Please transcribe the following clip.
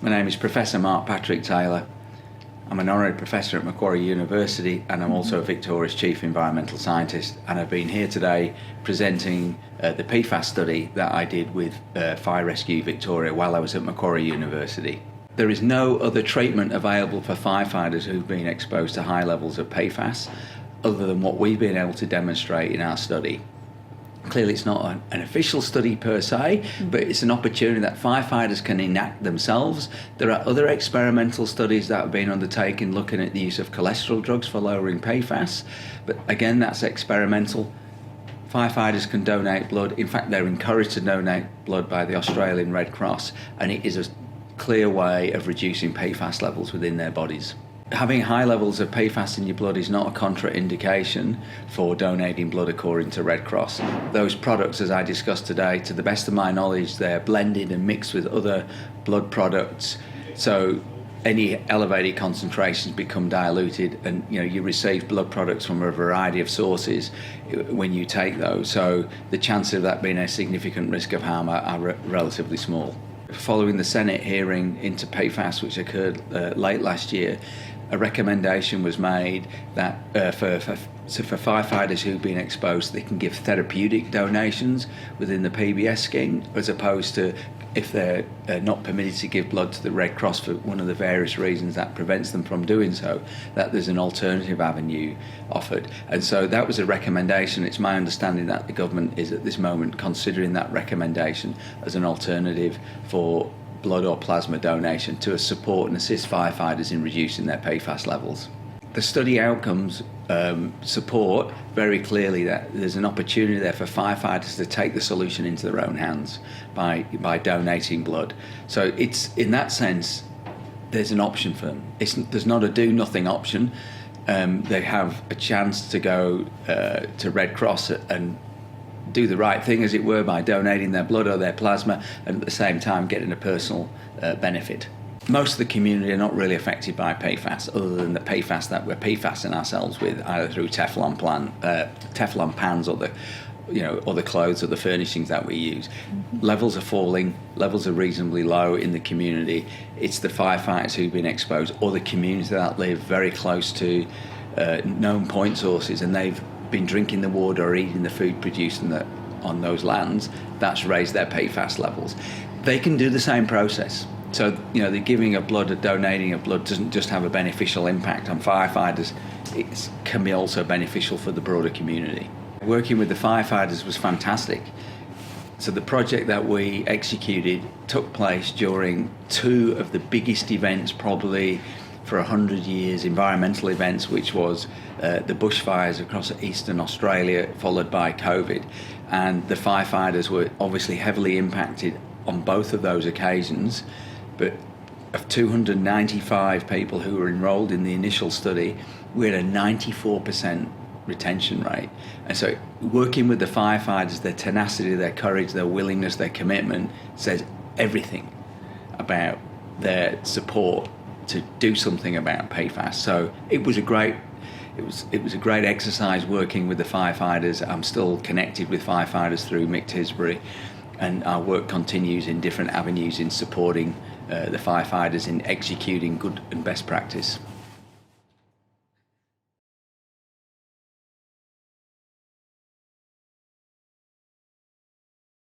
My name is Professor Mark Patrick Taylor. I'm an honorary professor at Macquarie University, and I'm also Victoria's Chief Environmental Scientist, and I've been here today presenting the PFAS study that I did with Fire Rescue Victoria while I was at Macquarie University. There is no other treatment available for firefighters who've been exposed to high levels of PFAS other than what we've been able to demonstrate in our study. Clearly it's not an official study per se, but it's an opportunity that firefighters can enact themselves. There are other experimental studies that have been undertaken looking at the use of cholesterol drugs for lowering PFAS, but again, that's experimental. Firefighters can donate blood. In fact, they're encouraged to donate blood by the Australian Red Cross, and it is a clear way of reducing PFAS levels within their bodies. Having high levels of PFAS in your blood is not a contraindication for donating blood according to Red Cross. Those products, as I discussed today, to the best of my knowledge, they're blended and mixed with other blood products, so any elevated concentrations become diluted, and you receive blood products from a variety of sources when you take those, so the chances of that being a significant risk of harm are relatively small. Following the Senate hearing into PFAS, which occurred late last year, a recommendation was made that for firefighters who've been exposed, they can give therapeutic donations within the PBS scheme, as opposed to if they're not permitted to give blood to the Red Cross for one of the various reasons that prevents them from doing so, that there's an alternative avenue offered. And so that was a recommendation. It's my understanding that the government is at this moment considering that recommendation as an alternative for blood or plasma donation to support and assist firefighters in reducing their PFAS levels. The study outcomes support very clearly that there's an opportunity there for firefighters to take the solution into their own hands by donating blood. So it's, in that sense, there's an option for them. There's not a do-nothing option. They have a chance to go to Red Cross and do the right thing, as it were, by donating their blood or their plasma, and at the same time getting a personal benefit. Most of the community are not really affected by PFAS, other than the PFAS that we're PFASing ourselves with, either through Teflon pans or the clothes or the furnishings that we use. Levels are falling, levels are reasonably low in the community. It's the firefighters who've been exposed, or the communities that live very close to known point sources, and they've been drinking the water or eating the food produced on those lands, that's raised their PFAS levels. They can do the same process. So, the giving of blood or donating of blood doesn't just have a beneficial impact on firefighters, it can be also beneficial for the broader community. Working with the firefighters was fantastic. So the project that we executed took place during two of the biggest events probably for 100 years, environmental events, which was the bushfires across eastern Australia, followed by COVID. And the firefighters were obviously heavily impacted on both of those occasions, but of 295 people who were enrolled in the initial study, we had a 94% retention rate. And so working with the firefighters, their tenacity, their courage, their willingness, their commitment says everything about their support to do something about PFAS. So it was a great exercise working with the firefighters. I'm still connected with firefighters through Mick Tisbury, and our work continues in different avenues in supporting the firefighters in executing good and best practice.